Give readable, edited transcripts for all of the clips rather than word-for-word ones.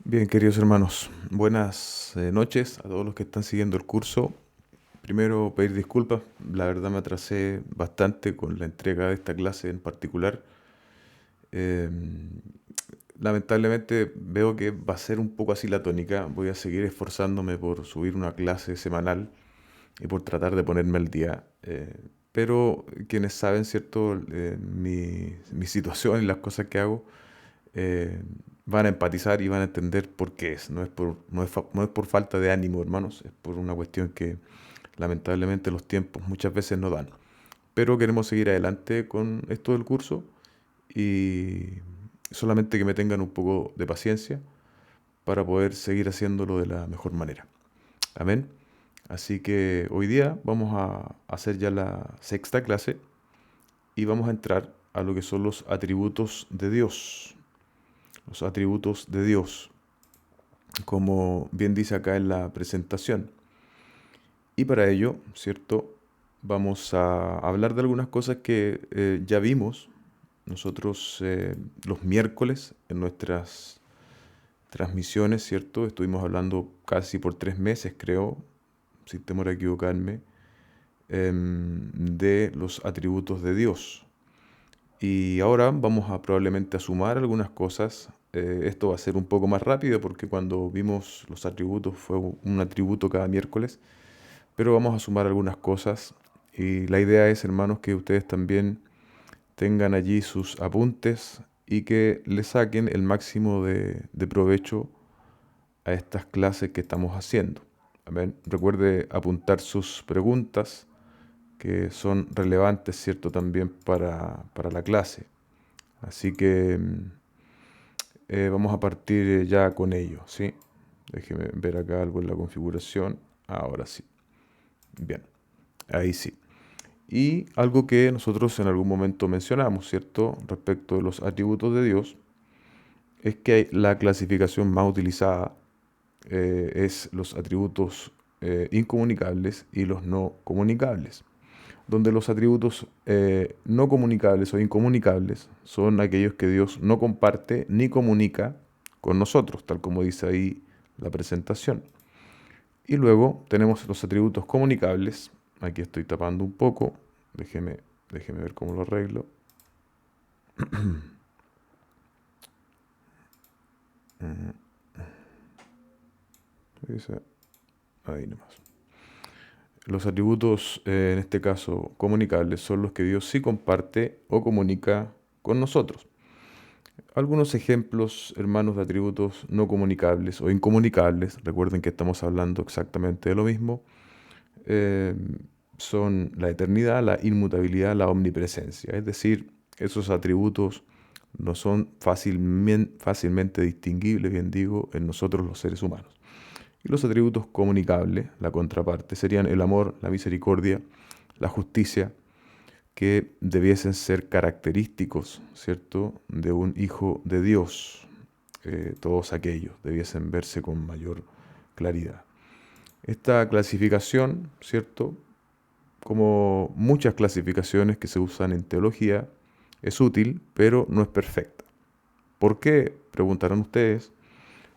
Bien, queridos hermanos, buenas noches a todos los que están siguiendo el curso. Primero, pedir disculpas, la verdad me atrasé bastante con la entrega de esta clase en particular. Eh, Lamentablemente veo que va a ser un poco así la tónica. Voy a seguir esforzándome por subir una clase semanal y por tratar de ponerme al día. Pero quienes saben, ¿cierto? Mi situación y las cosas que hago, eh, van a empatizar y van a entender por qué es. No es por falta de ánimo, hermanos, es por una cuestión que lamentablemente los tiempos muchas veces no dan. Pero queremos seguir adelante con esto del curso y solamente que me tengan un poco de paciencia para poder seguir haciéndolo de la mejor manera. Amén. Así que hoy día vamos a hacer ya la sexta clase y vamos a entrar a lo que son los atributos de Dios. Los atributos de Dios, como bien dice acá en la presentación. Y para ello, ¿cierto? Vamos a hablar de algunas cosas que ya vimos nosotros los miércoles en nuestras transmisiones, ¿cierto? Estuvimos hablando casi por 3 meses, creo, sin temor a equivocarme, de los atributos de Dios. Y ahora vamos a probablemente a sumar algunas cosas. Esto va a ser un poco más rápido porque cuando vimos los atributos fue un atributo cada miércoles, pero vamos a sumar algunas cosas. Y la idea es, hermanos, que ustedes también tengan allí sus apuntes y que le saquen el máximo de provecho a estas clases que estamos haciendo. Amén. Recuerde apuntar sus preguntas que son relevantes, ¿cierto? También para la clase. Así que vamos a partir ya con ello, ¿sí? Déjeme ver acá algo en la configuración. Ahora sí. Bien, ahí sí. Y algo que nosotros en algún momento mencionamos, ¿cierto? Respecto de los atributos de Dios, es que la clasificación más utilizada es los atributos incomunicables y los no comunicables, donde los atributos no comunicables o incomunicables son aquellos que Dios no comparte ni comunica con nosotros, tal como dice ahí la presentación. Y luego tenemos los atributos comunicables. Aquí estoy tapando un poco. Déjeme ver cómo lo arreglo. Dice, ahí nomás. Los atributos, en este caso comunicables, son los que Dios sí comparte o comunica con nosotros. Algunos ejemplos, hermanos, de atributos no comunicables o incomunicables, recuerden que estamos hablando exactamente de lo mismo, eh, son la eternidad, la inmutabilidad, la omnipresencia. Es decir, esos atributos no son fácilmente distinguibles, bien digo, en nosotros los seres humanos. Y los atributos comunicables, la contraparte, serían el amor, la misericordia, la justicia, que debiesen ser característicos, ¿cierto?, de un hijo de Dios. Todos aquellos debiesen verse con mayor claridad. Esta clasificación, ¿cierto?, como muchas clasificaciones que se usan en teología, es útil, pero no es perfecta. ¿Por qué? Preguntarán ustedes.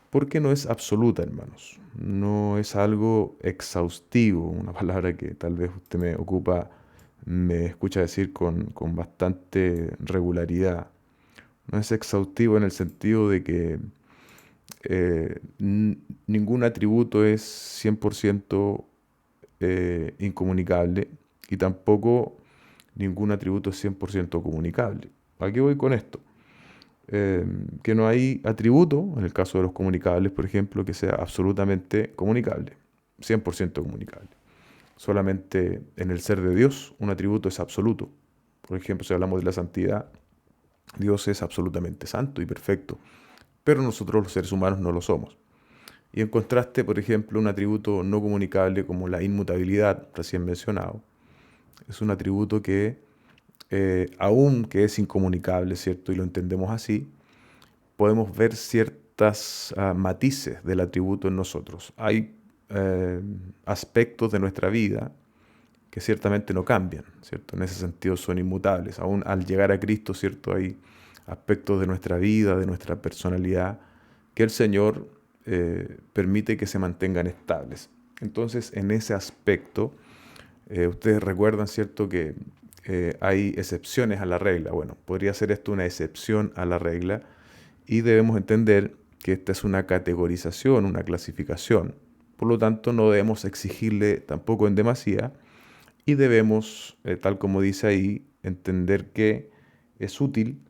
Porque no es absoluta, hermanos. No es algo exhaustivo, una palabra que tal vez usted me escucha decir con bastante regularidad. No es exhaustivo en el sentido de que ningún atributo es 100% incomunicable y tampoco ningún atributo es 100% comunicable. ¿A qué voy con esto? Que no hay atributo, en el caso de los comunicables, por ejemplo, que sea absolutamente comunicable, 100% comunicable. Solamente en el ser de Dios un atributo es absoluto. Por ejemplo, si hablamos de la santidad, Dios es absolutamente santo y perfecto, pero nosotros los seres humanos no lo somos. Y en contraste, por ejemplo, un atributo no comunicable como la inmutabilidad, recién mencionado, es un atributo que, aun que es incomunicable, ¿cierto? Y lo entendemos así, podemos ver ciertas matices del atributo en nosotros. Hay aspectos de nuestra vida que ciertamente no cambian, ¿cierto? En ese sentido son inmutables. Aún al llegar a Cristo, ¿cierto? Hay aspectos de nuestra vida, de nuestra personalidad, que el Señor permite que se mantengan estables. Entonces, en ese aspecto, ustedes recuerdan, ¿cierto?, que hay excepciones a la regla. Bueno, podría ser esto una excepción a la regla y debemos entender que esta es una categorización, una clasificación. Por lo tanto, no debemos exigirle tampoco en demasía y debemos, tal como dice ahí, entender que es útil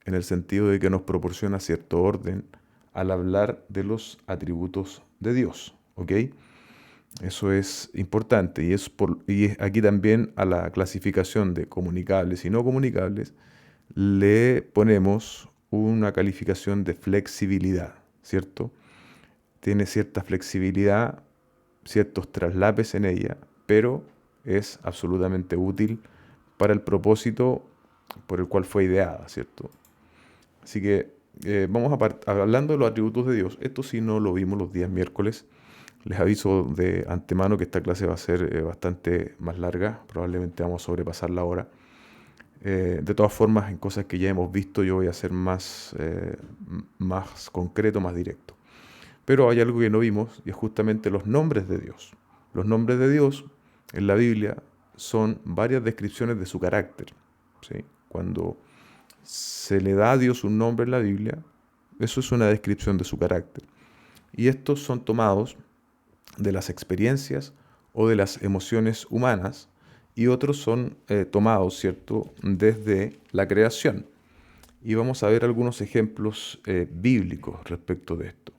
en el sentido de que nos proporciona cierto orden al hablar de los atributos de Dios. ¿Ok? Eso es importante y aquí también a la clasificación de comunicables y no comunicables le ponemos una calificación de flexibilidad, ¿cierto? Tiene cierta flexibilidad, ciertos traslapes en ella, pero es absolutamente útil para el propósito por el cual fue ideada, ¿cierto? Así que vamos hablando de los atributos de Dios. Esto sí no lo vimos los días miércoles. Les aviso de antemano que esta clase va a ser bastante más larga. Probablemente vamos a sobrepasar la hora. De todas formas, en cosas que ya hemos visto, yo voy a ser más concreto, más directo. Pero hay algo que no vimos y es justamente los nombres de Dios. Los nombres de Dios en la Biblia son varias descripciones de su carácter. ¿Sí? Cuando se le da a Dios un nombre en la Biblia, eso es una descripción de su carácter. Y estos son tomados de las experiencias o de las emociones humanas y otros son tomados, ¿cierto?, desde la creación. Y vamos a ver algunos ejemplos bíblicos respecto de esto.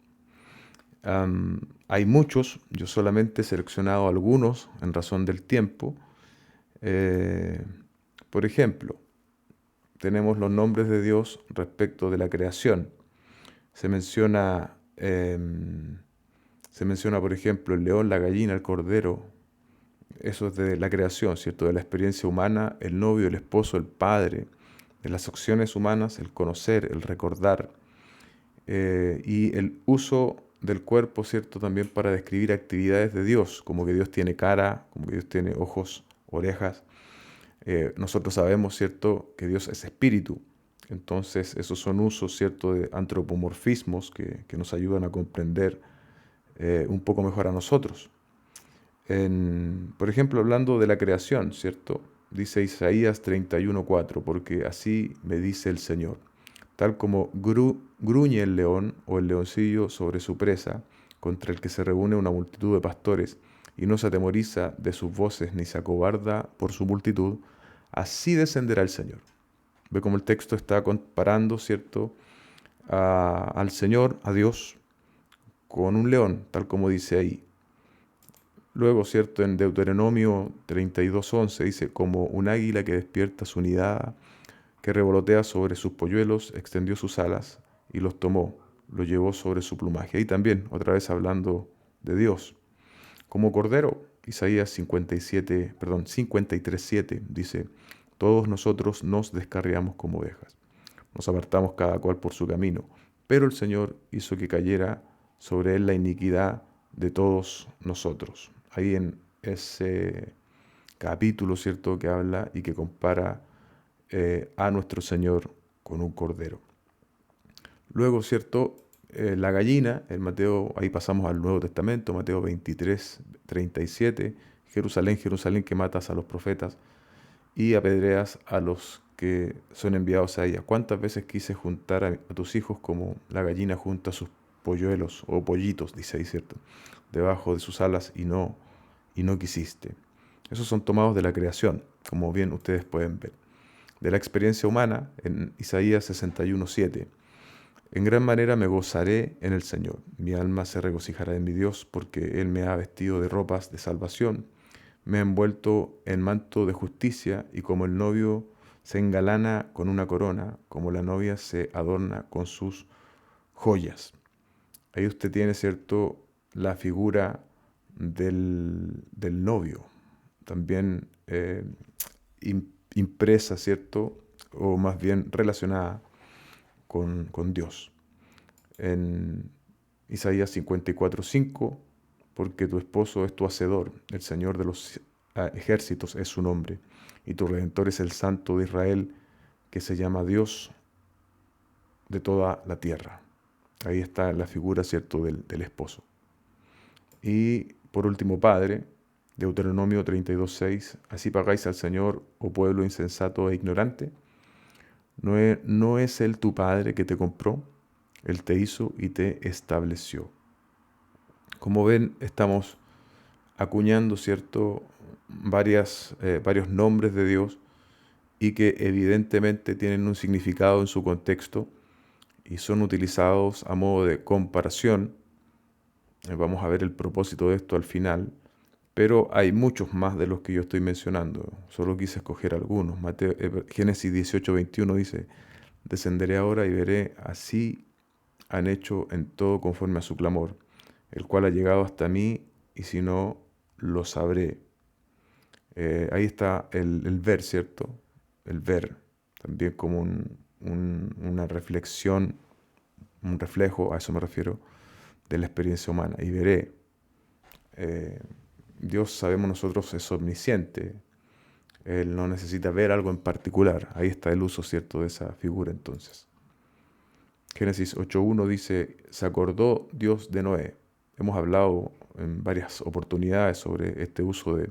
Hay muchos, yo solamente he seleccionado algunos en razón del tiempo. Por ejemplo, tenemos los nombres de Dios respecto de la creación. Se menciona, por ejemplo, el león, la gallina, el cordero. Eso es de la creación, ¿cierto? De la experiencia humana, el novio, el esposo, el padre. De las acciones humanas, el conocer, el recordar. Y el uso del cuerpo, ¿cierto? También para describir actividades de Dios, como que Dios tiene cara, como que Dios tiene ojos, orejas. Nosotros sabemos, ¿cierto?, que Dios es espíritu. Entonces, esos son usos, ¿cierto?, de antropomorfismos que nos ayudan a comprender un poco mejor a nosotros. Por ejemplo, hablando de la creación, ¿cierto? Dice Isaías 31:4, porque así me dice el Señor. Tal como gruñe el león o el leoncillo sobre su presa, contra el que se reúne una multitud de pastores, y no se atemoriza de sus voces ni se acobarda por su multitud, así descenderá el Señor. Ve cómo el texto está comparando, ¿cierto?, al Señor, a Dios, con un león, tal como dice ahí. Luego, ¿cierto?, en Deuteronomio 32:11 dice, como un águila que despierta su nidada, que revolotea sobre sus polluelos, extendió sus alas y los tomó, los llevó sobre su plumaje. Ahí también, otra vez hablando de Dios. Como cordero, Isaías 53:7 dice, todos nosotros nos descarriamos como ovejas, nos apartamos cada cual por su camino, pero el Señor hizo que cayera sobre él la iniquidad de todos nosotros. Ahí en ese capítulo, ¿cierto?, que habla y que compara a nuestro Señor con un cordero. Luego, ¿cierto?, la gallina, en Mateo, ahí pasamos al Nuevo Testamento, Mateo 23:37, Jerusalén, Jerusalén, que matas a los profetas y apedreas a los que son enviados a ella. ¿Cuántas veces quise juntar a tus hijos como la gallina junta sus polluelos o pollitos, dice ahí, ¿cierto?, debajo de sus alas y no quisiste? Esos son tomados de la creación, como bien ustedes pueden ver. De la experiencia humana, en Isaías 61:7. En gran manera me gozaré en el Señor. Mi alma se regocijará en mi Dios, porque Él me ha vestido de ropas de salvación. Me ha envuelto en manto de justicia, y como el novio se engalana con una corona, como la novia se adorna con sus joyas. Ahí usted tiene, ¿cierto?, la figura del novio, también impresa, ¿cierto?, o más bien relacionada con Dios. En Isaías 54:5, porque tu esposo es tu hacedor, el Señor de los ejércitos es su nombre, y tu Redentor es el Santo de Israel, que se llama Dios de toda la tierra. Ahí está la figura, ¿cierto?, del esposo. Y por último, Padre, Deuteronomio 32:6, así pagáis al Señor, oh pueblo insensato e ignorante. No es Él tu Padre que te compró, Él te hizo y te estableció. Como ven, estamos acuñando, ¿cierto?, varios nombres de Dios y que evidentemente tienen un significado en su contexto y son utilizados a modo de comparación. Vamos a ver el propósito de esto al final, pero hay muchos más de los que yo estoy mencionando. Solo quise escoger algunos. Génesis 18:21 dice, descenderé ahora y veré, así han hecho en todo conforme a su clamor, el cual ha llegado hasta mí, y si no, lo sabré. Ahí está el ver, ¿cierto? El ver, también como una reflexión, un reflejo, a eso me refiero, de la experiencia humana. Y veré. Eh, Dios, sabemos nosotros, es omnisciente. Él no necesita ver algo en particular. Ahí está el uso, ¿cierto?, de esa figura entonces. Génesis 8:1 dice, se acordó Dios de Noé. Hemos hablado en varias oportunidades sobre este uso de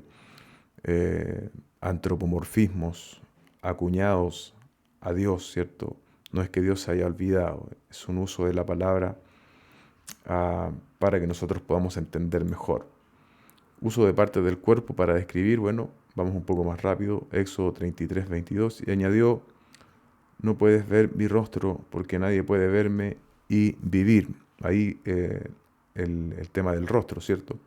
antropomorfismos acuñados a Dios, ¿cierto? No es que Dios se haya olvidado, es un uso de la palabra para que nosotros podamos entender mejor. Uso de parte del cuerpo para describir, bueno, vamos un poco más rápido, Éxodo 33:22, y añadió, no puedes ver mi rostro porque nadie puede verme y vivir. Ahí el tema del rostro, ¿cierto?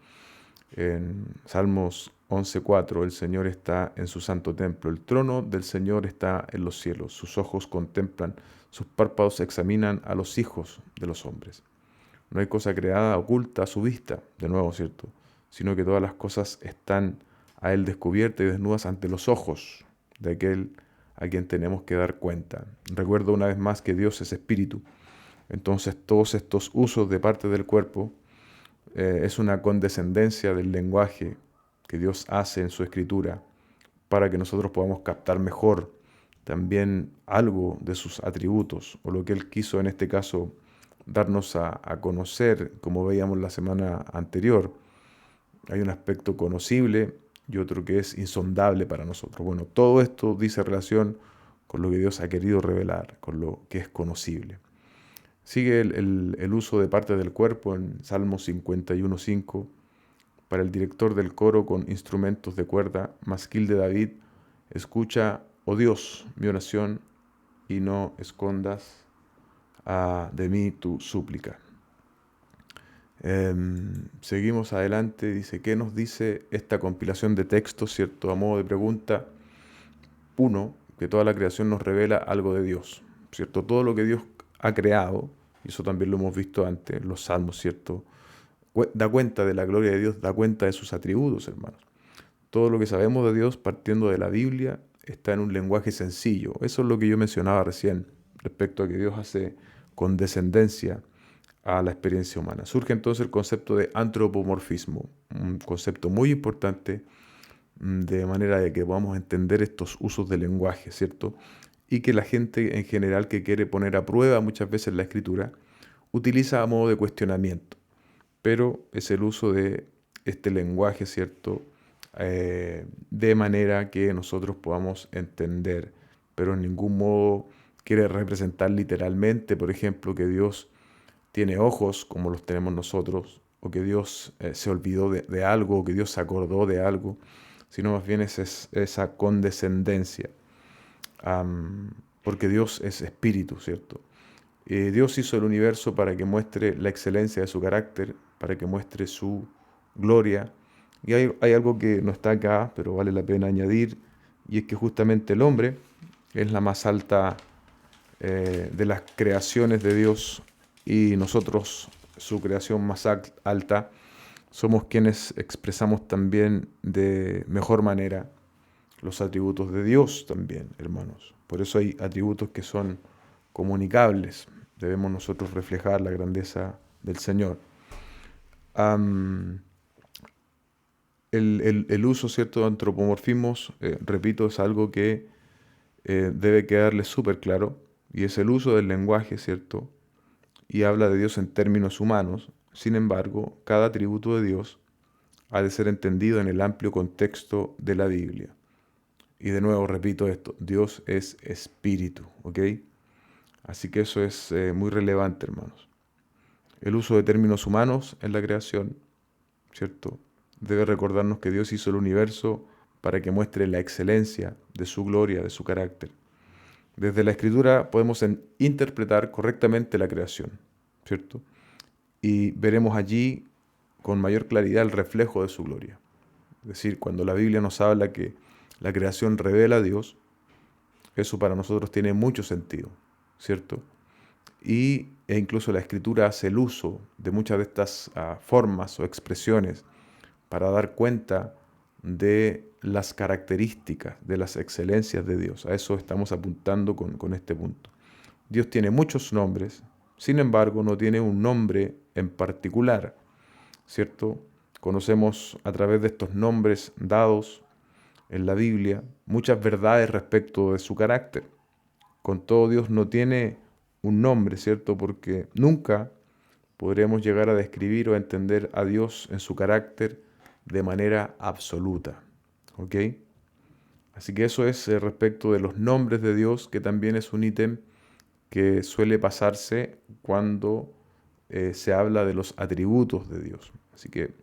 En Salmos 11:4, el Señor está en su santo templo, el trono del Señor está en los cielos, sus ojos contemplan, sus párpados examinan a los hijos de los hombres. No hay cosa creada oculta a su vista, de nuevo, ¿cierto? Sino que todas las cosas están a Él descubiertas y desnudas ante los ojos de aquel a quien tenemos que dar cuenta. Recuerdo una vez más que Dios es espíritu. Entonces todos estos usos de parte del cuerpo es una condescendencia del lenguaje que Dios hace en su escritura para que nosotros podamos captar mejor también algo de sus atributos o lo que Él quiso en este caso darnos a conocer, como veíamos la semana anterior. Hay un aspecto conocible y otro que es insondable para nosotros. Bueno, todo esto dice relación con lo que Dios ha querido revelar, con lo que es conocible. Sigue el uso de parte del cuerpo en Salmo 51:5 para el director del coro con instrumentos de cuerda, masquil de David, escucha, oh Dios, mi oración y no escondas de mí tu súplica. Seguimos adelante, dice, ¿qué nos dice esta compilación de textos, cierto? A modo de pregunta, uno, que toda la creación nos revela algo de Dios, ¿cierto? Todo lo que Dios ha creado, y eso también lo hemos visto antes, los salmos, ¿cierto? Da cuenta de la gloria de Dios, da cuenta de sus atributos, hermanos. Todo lo que sabemos de Dios partiendo de la Biblia está en un lenguaje sencillo. Eso es lo que yo mencionaba recién respecto a que Dios hace condescendencia a la experiencia humana. Surge entonces el concepto de antropomorfismo, un concepto muy importante de manera de que podamos entender estos usos del lenguaje, ¿cierto? Y que la gente en general que quiere poner a prueba muchas veces la escritura utiliza a modo de cuestionamiento, pero es el uso de este lenguaje, ¿cierto? De manera que nosotros podamos entender, pero en ningún modo quiere representar literalmente, por ejemplo, que Dios tiene ojos como los tenemos nosotros, o que Dios se olvidó de algo, o que Dios se acordó de algo, sino más bien es esa condescendencia, porque Dios es espíritu, ¿cierto? Dios hizo el universo para que muestre la excelencia de su carácter, para que muestre su gloria. Y hay algo que no está acá, pero vale la pena añadir, y es que justamente el hombre es la más alta de las creaciones de Dios y nosotros, su creación más alta, somos quienes expresamos también de mejor manera los atributos de Dios también, hermanos. Por eso hay atributos que son comunicables. Debemos nosotros reflejar la grandeza del Señor. El uso, ¿cierto?, de antropomorfismos, repito, es algo que debe quedarle súper claro, y es el uso del lenguaje, ¿cierto?, y habla de Dios en términos humanos. Sin embargo, cada atributo de Dios ha de ser entendido en el amplio contexto de la Biblia. Y de nuevo repito esto, Dios es espíritu, ¿ok? Así que eso es muy relevante, hermanos. El uso de términos humanos en la creación, ¿cierto? Debe recordarnos que Dios hizo el universo para que muestre la excelencia de su gloria, de su carácter. Desde la Escritura podemos interpretar correctamente la creación, ¿cierto? Y veremos allí con mayor claridad el reflejo de su gloria. Es decir, cuando la Biblia nos habla que la creación revela a Dios, eso para nosotros tiene mucho sentido, ¿cierto? E incluso la Escritura hace el uso de muchas de estas formas o expresiones para dar cuenta de las características, de las excelencias de Dios. A eso estamos apuntando con este punto. Dios tiene muchos nombres, sin embargo no tiene un nombre en particular, ¿cierto? Conocemos a través de estos nombres dados en la Biblia muchas verdades respecto de su carácter. Con todo, Dios no tiene un nombre, ¿cierto? Porque nunca podremos llegar a describir o entender a Dios en su carácter de manera absoluta, ¿ok? Así que eso es respecto de los nombres de Dios, que también es un ítem que suele pasarse cuando se habla de los atributos de Dios. Así que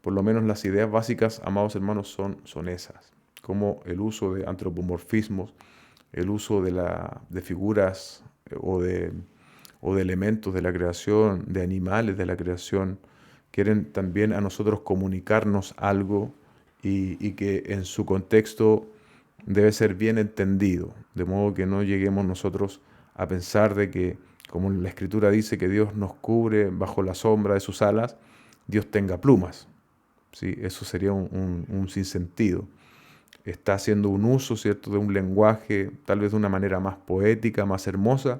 por lo menos las ideas básicas, amados hermanos, son esas, como el uso de antropomorfismos, el uso de figuras o de elementos de la creación, de animales de la creación, quieren también a nosotros comunicarnos algo y que en su contexto debe ser bien entendido, de modo que no lleguemos nosotros a pensar de que, como la Escritura dice, que Dios nos cubre bajo la sombra de sus alas, Dios tenga plumas. ¿Sí? Eso sería un sinsentido. Está haciendo un uso, ¿cierto?, de un lenguaje tal vez de una manera más poética, más hermosa,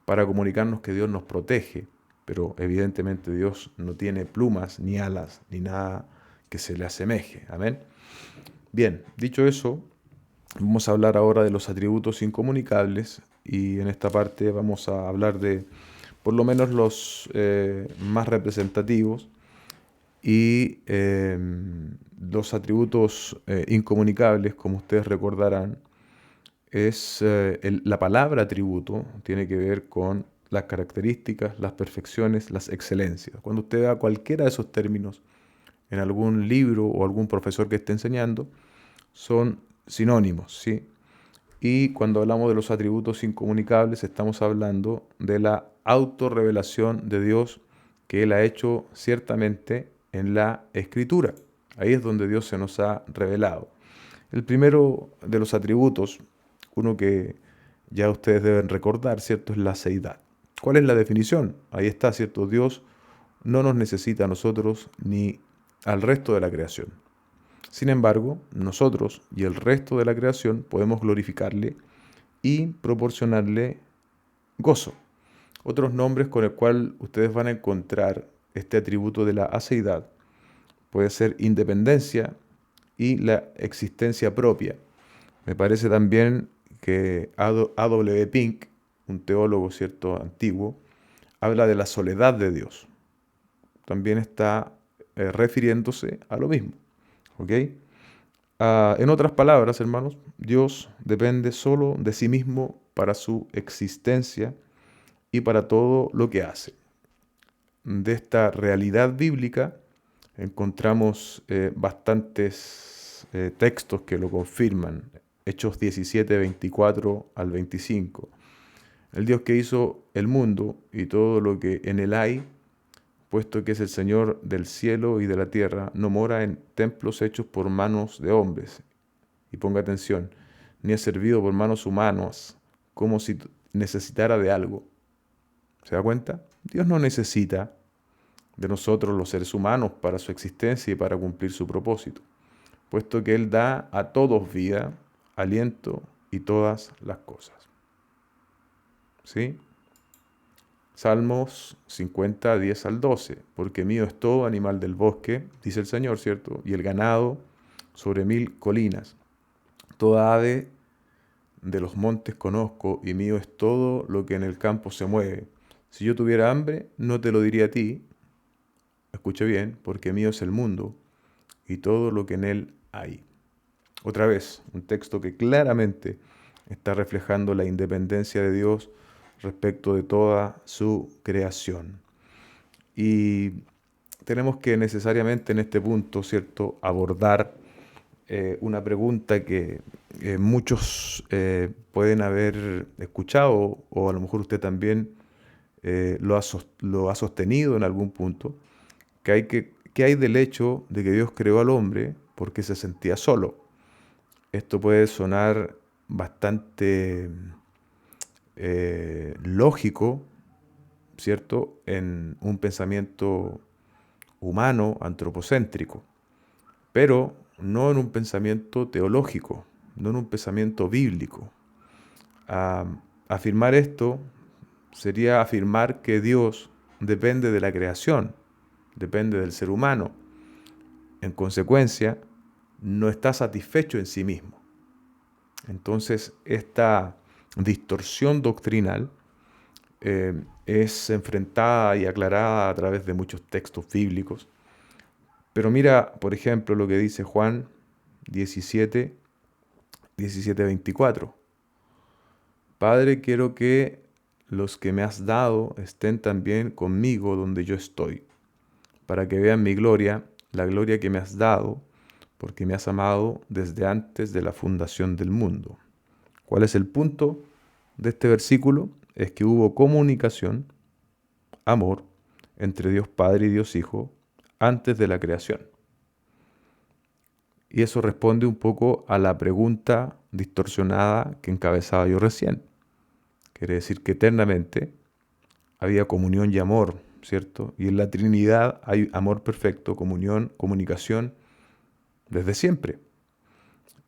para comunicarnos que Dios nos protege. Pero evidentemente Dios no tiene plumas, ni alas, ni nada que se le asemeje. Amén. Bien, dicho eso, vamos a hablar ahora de los atributos incomunicables y en esta parte vamos a hablar de por lo menos los más representativos y los atributos incomunicables, como ustedes recordarán, es la palabra atributo tiene que ver con las características, las perfecciones, las excelencias. Cuando usted vea cualquiera de esos términos en algún libro o algún profesor que esté enseñando, son sinónimos, ¿sí? Y cuando hablamos de los atributos incomunicables, estamos hablando de la autorrevelación de Dios que Él ha hecho ciertamente en la Escritura. Ahí es donde Dios se nos ha revelado. El primero de los atributos, uno que ya ustedes deben recordar, ¿cierto?, es la seidad. ¿Cuál es la definición? Ahí está, ¿cierto? Dios no nos necesita a nosotros ni al resto de la creación. Sin embargo, nosotros y el resto de la creación podemos glorificarle y proporcionarle gozo. Otros nombres con el cual ustedes van a encontrar este atributo de la aceidad puede ser independencia y la existencia propia. Me parece también que A.W. Pink, un teólogo cierto antiguo, habla de la soledad de Dios. También está refiriéndose a lo mismo. ¿Ok? En otras palabras, hermanos, Dios depende solo de sí mismo para su existencia y para todo lo que hace. De esta realidad bíblica encontramos bastantes textos que lo confirman. Hechos 17, 24 al 25. El Dios que hizo el mundo y todo lo que en él hay, puesto que es el Señor del cielo y de la tierra, no mora en templos hechos por manos de hombres. Y ponga atención, ni es servido por manos humanas, como si necesitara de algo. ¿Se da cuenta? Dios no necesita de nosotros los seres humanos para su existencia y para cumplir su propósito, puesto que Él da a todos vida, aliento y todas las cosas. ¿Sí? Salmos 50, 10 al 12. Porque mío es todo animal del bosque, dice el Señor, ¿cierto? Y el ganado sobre 1000 colinas. Toda ave de los montes conozco, y mío es todo lo que en el campo se mueve. Si yo tuviera hambre, no te lo diría a ti, escuche bien, porque mío es el mundo y todo lo que en él hay. Otra vez, un texto que claramente está reflejando la independencia de Dios respecto de toda su creación. Y tenemos que necesariamente en este punto, ¿cierto?, abordar una pregunta que muchos pueden haber escuchado o a lo mejor usted también lo ha sostenido en algún punto, que hay del hecho de que Dios creó al hombre porque se sentía solo. Esto puede sonar bastante lógico, ¿cierto?, en un pensamiento humano, antropocéntrico, pero no en un pensamiento teológico, no en un pensamiento bíblico. Ah, afirmar esto sería afirmar que Dios depende de la creación, depende del ser humano. En consecuencia, no está satisfecho en sí mismo. Entonces, esta distorsión doctrinal es enfrentada y aclarada a través de muchos textos bíblicos. Pero mira, por ejemplo, lo que dice Juan 17:24. Padre, quiero que los que me has dado estén también conmigo donde yo estoy, para que vean mi gloria, la gloria que me has dado, porque me has amado desde antes de la fundación del mundo. ¿Cuál es el punto de este versículo? Es que hubo comunicación, amor, entre Dios Padre y Dios Hijo antes de la creación. Y eso responde un poco a la pregunta distorsionada que encabezaba yo recién. Quiere decir que eternamente había comunión y amor, ¿cierto? Y en la Trinidad hay amor perfecto, comunión, comunicación, desde siempre.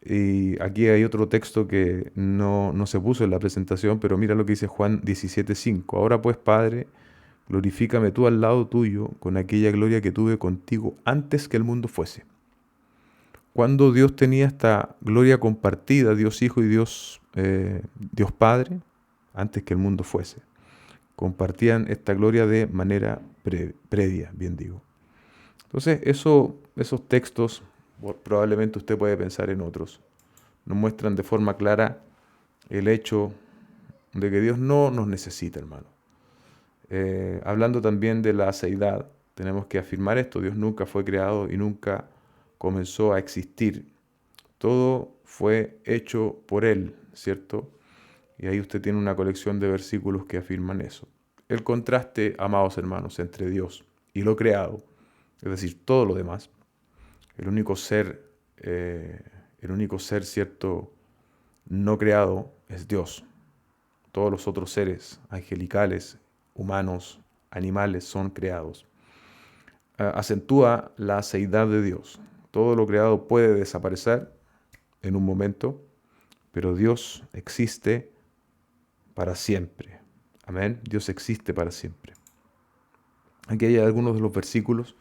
Y aquí hay otro texto que no se puso en la presentación, pero mira lo que dice Juan 17:5. Ahora pues, Padre, glorifícame tú al lado tuyo con aquella gloria que tuve contigo antes que el mundo fuese. Cuando Dios tenía esta gloria compartida, Dios Hijo y Dios Padre, antes que el mundo fuese. Compartían esta gloria de manera previa, bien digo. Entonces, esos textos, probablemente usted puede pensar en otros, nos muestran de forma clara el hecho de que Dios no nos necesita, hermano. Hablando también de la aceidad, tenemos que afirmar esto: Dios nunca fue creado y nunca comenzó a existir. Todo fue hecho por Él, ¿cierto? Y ahí usted tiene una colección de versículos que afirman eso. El contraste, amados hermanos, entre Dios y lo creado, es decir, todo lo demás, el único ser, cierto, no creado es Dios. Todos los otros seres angelicales, humanos, animales son creados. Acentúa la seidad de Dios. Todo lo creado puede desaparecer en un momento, pero Dios existe para siempre. Amén. Dios existe para siempre. Aquí hay algunos de los versículos.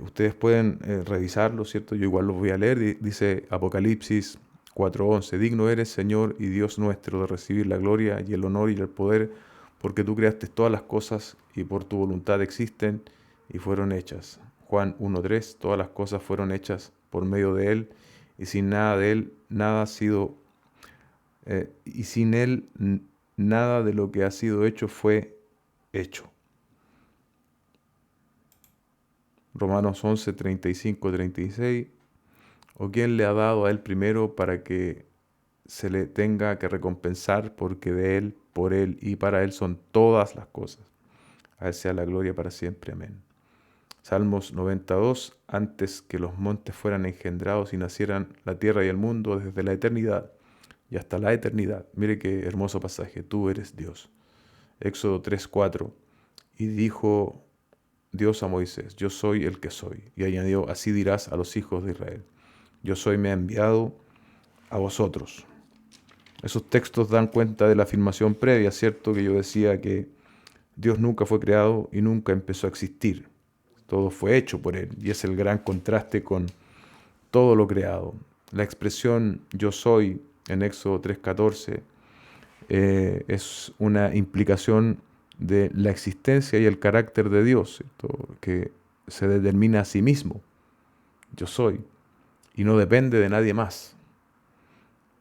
Ustedes pueden revisarlos, ¿cierto? Yo igual los voy a leer. Dice Apocalipsis 4:11. Digno eres, Señor y Dios nuestro, de recibir la gloria y el honor y el poder, porque tú creaste todas las cosas y por tu voluntad existen y fueron hechas. Juan 1:3. Todas las cosas fueron hechas por medio de Él y sin nada de Él, nada ha sido y sin Él nada de lo que ha sido hecho fue hecho. Romanos 11:35-36. ¿O quién le ha dado a Él primero para que se le tenga que recompensar? Porque de Él, por Él y para Él son todas las cosas. A Él sea la gloria para siempre. Amén. Salmos 92. Antes que los montes fueran engendrados y nacieran la tierra y el mundo, desde la eternidad y hasta la eternidad. Mire qué hermoso pasaje. Tú eres Dios. Éxodo 3:4. Y dijo Dios a Moisés: yo soy el que soy. Y añadió: así dirás a los hijos de Israel: yo soy, me ha enviado a vosotros. Esos textos dan cuenta de la afirmación previa, ¿cierto? Que yo decía que Dios nunca fue creado y nunca empezó a existir. Todo fue hecho por Él. Y es el gran contraste con todo lo creado. La expresión yo soy en Éxodo 3:14 es una implicación de la existencia y el carácter de Dios, ¿cierto? Que se determina a sí mismo. Yo soy, y no depende de nadie más.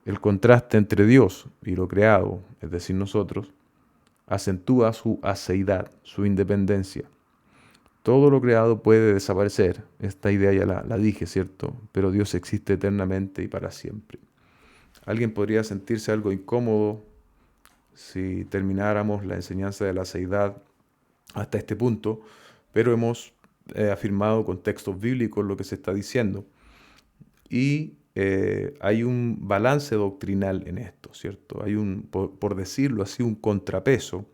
El contraste entre Dios y lo creado, es decir, nosotros, acentúa su aceidad, su independencia. Todo lo creado puede desaparecer. Esta idea ya la dije, ¿cierto? Pero Dios existe eternamente y para siempre. Alguien podría sentirse algo incómodo si termináramos la enseñanza de la aceidad hasta este punto, pero hemos afirmado con textos bíblicos lo que se está diciendo. Y hay un balance doctrinal en esto, ¿cierto? Hay por decirlo así, un contrapeso,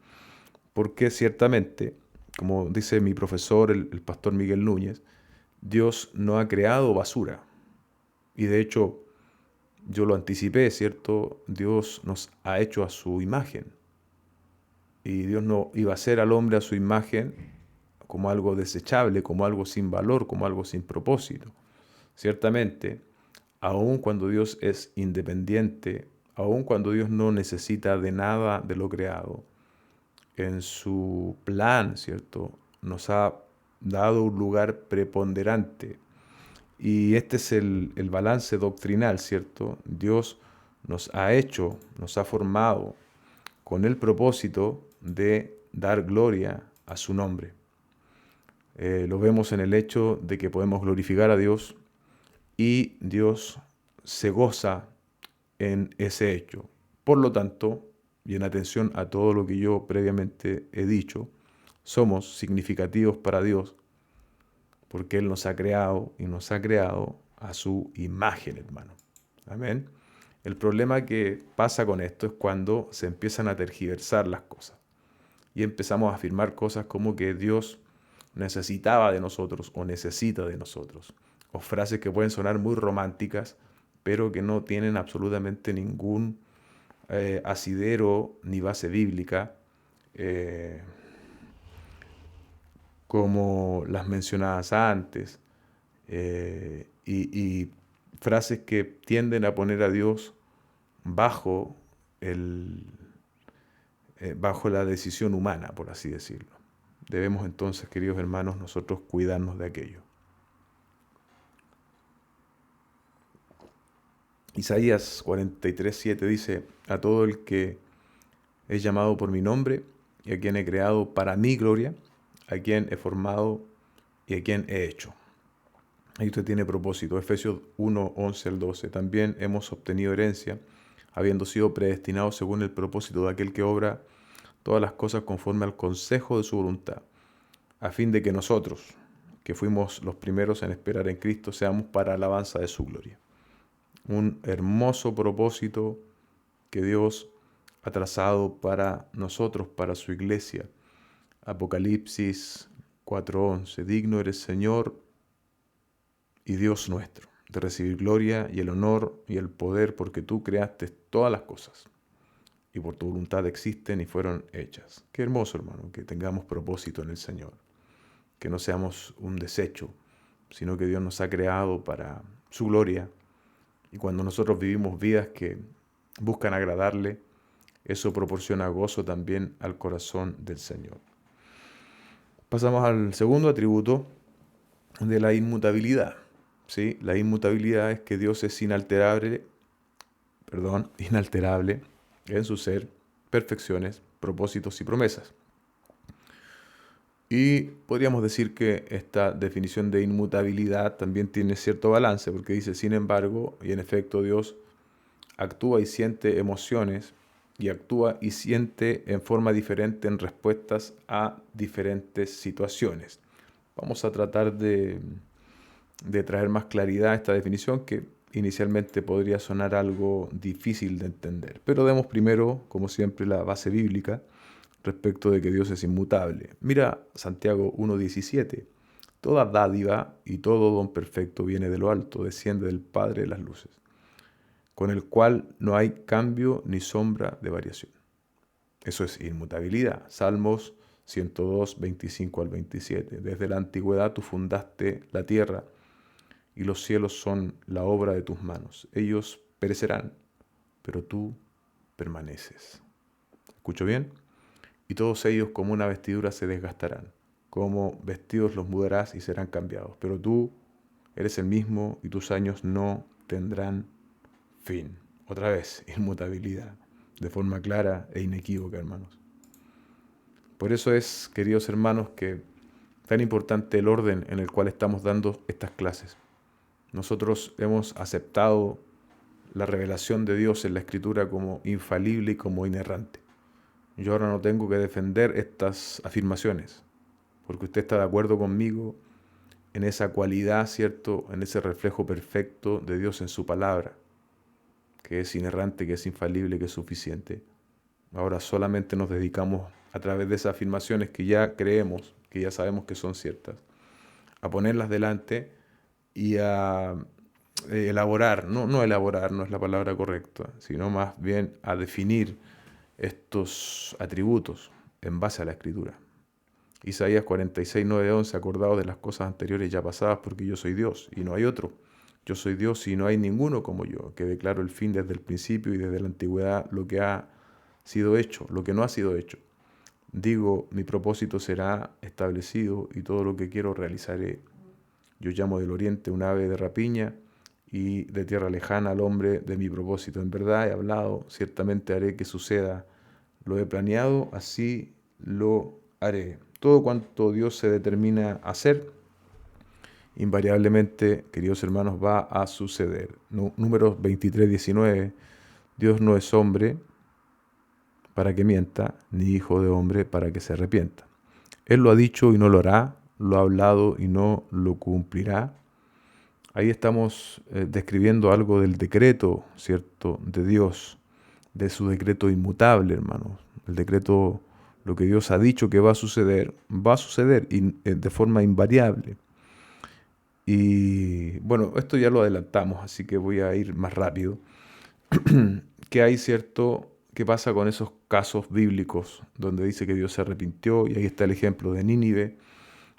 porque ciertamente, como dice mi profesor, el pastor Miguel Núñez, Dios no ha creado basura. Y de hecho, yo lo anticipé, ¿cierto? Dios nos ha hecho a su imagen. Y Dios no iba a hacer al hombre a su imagen como algo desechable, como algo sin valor, como algo sin propósito. Ciertamente, aun cuando Dios es independiente, aun cuando Dios no necesita de nada de lo creado, en su plan, ¿cierto? Nos ha dado un lugar preponderante. Y este es el balance doctrinal, ¿cierto? Dios nos ha hecho, nos ha formado con el propósito de dar gloria a su nombre. Lo vemos en el hecho de que podemos glorificar a Dios y Dios se goza en ese hecho. Por lo tanto, y en atención a todo lo que yo previamente he dicho, somos significativos para Dios porque Él nos ha creado y nos ha creado a su imagen, hermano. Amén. El problema que pasa con esto es cuando se empiezan a tergiversar las cosas y empezamos a afirmar cosas como que Dios necesitaba de nosotros o necesita de nosotros, o frases que pueden sonar muy románticas, pero que no tienen absolutamente ningún asidero ni base bíblica, eh, como las mencionadas antes, y frases que tienden a poner a Dios bajo bajo la decisión humana, por así decirlo. Debemos entonces, queridos hermanos, nosotros cuidarnos de aquello. Isaías 43:7 dice: a todo el que es llamado por mi nombre y a quien he creado para mi gloria, a quien he formado y a quien he hecho. Ahí usted tiene propósito. Efesios 1:11 al 12. También hemos obtenido herencia, habiendo sido predestinados según el propósito de aquel que obra todas las cosas conforme al consejo de su voluntad, a fin de que nosotros, que fuimos los primeros en esperar en Cristo, seamos para alabanza de su gloria. Un hermoso propósito que Dios ha trazado para nosotros, para su iglesia. Apocalipsis 4:11. Digno eres, Señor y Dios nuestro, de recibir gloria y el honor y el poder, porque tú creaste todas las cosas y por tu voluntad existen y fueron hechas. Qué hermoso, hermano, que tengamos propósito en el Señor, que no seamos un desecho, sino que Dios nos ha creado para su gloria. Y cuando nosotros vivimos vidas que buscan agradarle, eso proporciona gozo también al corazón del Señor. Pasamos al segundo atributo de la inmutabilidad. ¿Sí? La inmutabilidad es que Dios es inalterable en su ser, perfecciones, propósitos y promesas. Y podríamos decir que esta definición de inmutabilidad también tiene cierto balance, porque dice, sin embargo, y en efecto Dios actúa y siente emociones y actúa y siente en forma diferente en respuestas a diferentes situaciones. Vamos a tratar de traer más claridad a esta definición que inicialmente podría sonar algo difícil de entender. Pero demos primero, como siempre, la base bíblica respecto de que Dios es inmutable. Mira Santiago 1:17. Toda dádiva y todo don perfecto viene de lo alto, desciende del Padre de las luces, con el cual no hay cambio ni sombra de variación. Eso es inmutabilidad. Salmos 102:25 al 27. Desde la antigüedad tú fundaste la tierra y los cielos son la obra de tus manos. Ellos perecerán, pero tú permaneces. ¿Escucho bien? y todos ellos como una vestidura se desgastarán. Como vestidos los mudarás y serán cambiados. Pero tú eres el mismo y tus años no tendrán fin. Otra vez, inmutabilidad, de forma clara e inequívoca, hermanos. Por eso es, queridos hermanos, que tan importante el orden en el cual estamos dando estas clases. Nosotros hemos aceptado la revelación de Dios en la Escritura como infalible y como inerrante. Yo ahora no tengo que defender estas afirmaciones, porque usted está de acuerdo conmigo en esa cualidad, ¿cierto? En ese reflejo perfecto de Dios en su palabra, que es inerrante, que es infalible, que es suficiente. Ahora solamente nos dedicamos a través de esas afirmaciones que ya creemos, que ya sabemos que son ciertas, a ponerlas delante y a elaborar, no elaborar, no es la palabra correcta, sino más bien a definir estos atributos en base a la Escritura. Isaías 46, 9, 11, acordaos de las cosas anteriores ya pasadas, porque yo soy Dios y no hay otro. Yo soy Dios y no hay ninguno como yo, que declaro el fin desde el principio y desde la antigüedad lo que ha sido hecho, lo que no ha sido hecho. Digo, mi propósito será establecido y todo lo que quiero realizaré. Yo llamo del oriente un ave de rapiña y de tierra lejana al hombre de mi propósito. En verdad he hablado, ciertamente haré que suceda. Lo he planeado, así lo haré. Todo cuanto Dios se determina a hacer, invariablemente, queridos hermanos, va a suceder. Números 23, 19. Dios no es hombre para que mienta, ni hijo de hombre para que se arrepienta. Él lo ha dicho y no lo hará, lo ha hablado y no lo cumplirá. Ahí estamos describiendo algo del decreto, ¿cierto?, de Dios, de su decreto inmutable, hermanos. El decreto, lo que Dios ha dicho que va a suceder de forma invariable. Y bueno, esto ya lo adelantamos, así que voy a ir más rápido. Que hay cierto, ¿qué pasa con esos casos bíblicos donde dice que Dios se arrepintió? Y ahí está el ejemplo de Nínive,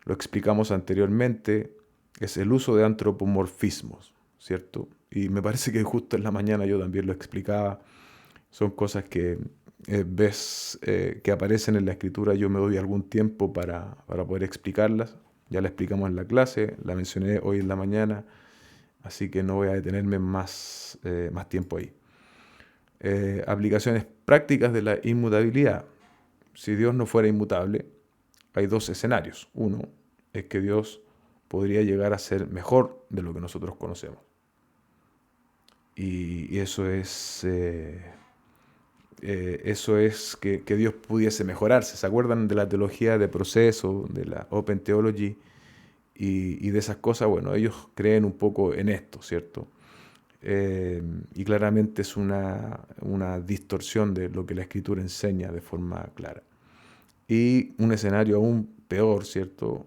lo explicamos anteriormente, es el uso de antropomorfismos, ¿cierto? Y me parece que justo en la mañana yo también lo explicaba, son cosas que ves que aparecen en la escritura, yo me doy algún tiempo para poder explicarlas, ya la explicamos en la clase, la mencioné hoy en la mañana, así que no voy a detenerme más tiempo ahí. Aplicaciones prácticas de la inmutabilidad. Si Dios no fuera inmutable, hay dos escenarios. Uno es que Dios podría llegar a ser mejor de lo que nosotros conocemos. Y eso es que Dios pudiese mejorarse. ¿Se acuerdan de la teología de proceso, de la Open Theology y de esas cosas? Bueno, ellos creen un poco en esto, ¿cierto? Y claramente es una distorsión de lo que la Escritura enseña de forma clara. Y un escenario aún peor, ¿cierto?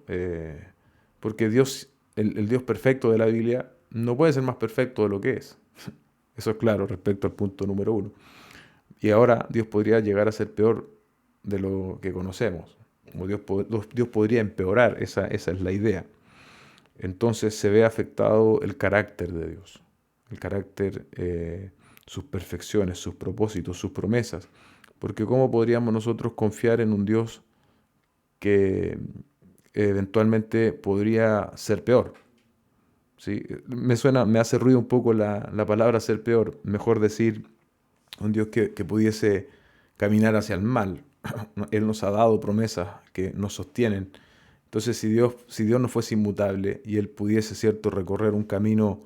Porque Dios, el Dios perfecto de la Biblia, no puede ser más perfecto de lo que es. Eso es claro respecto al punto número 1. Y ahora Dios podría llegar a ser peor de lo que conocemos. O Dios podría empeorar, esa es la idea. Entonces se ve afectado el carácter de Dios, el carácter, sus perfecciones, sus propósitos, sus promesas. Porque ¿cómo podríamos nosotros confiar en un Dios que eventualmente podría ser peor? ¿Sí? Me hace ruido un poco la palabra ser peor. Mejor decir un Dios que pudiese caminar hacia el mal. Él nos ha dado promesas que nos sostienen. Entonces, si Dios no fuese inmutable y Él pudiese, ¿cierto?, recorrer un camino,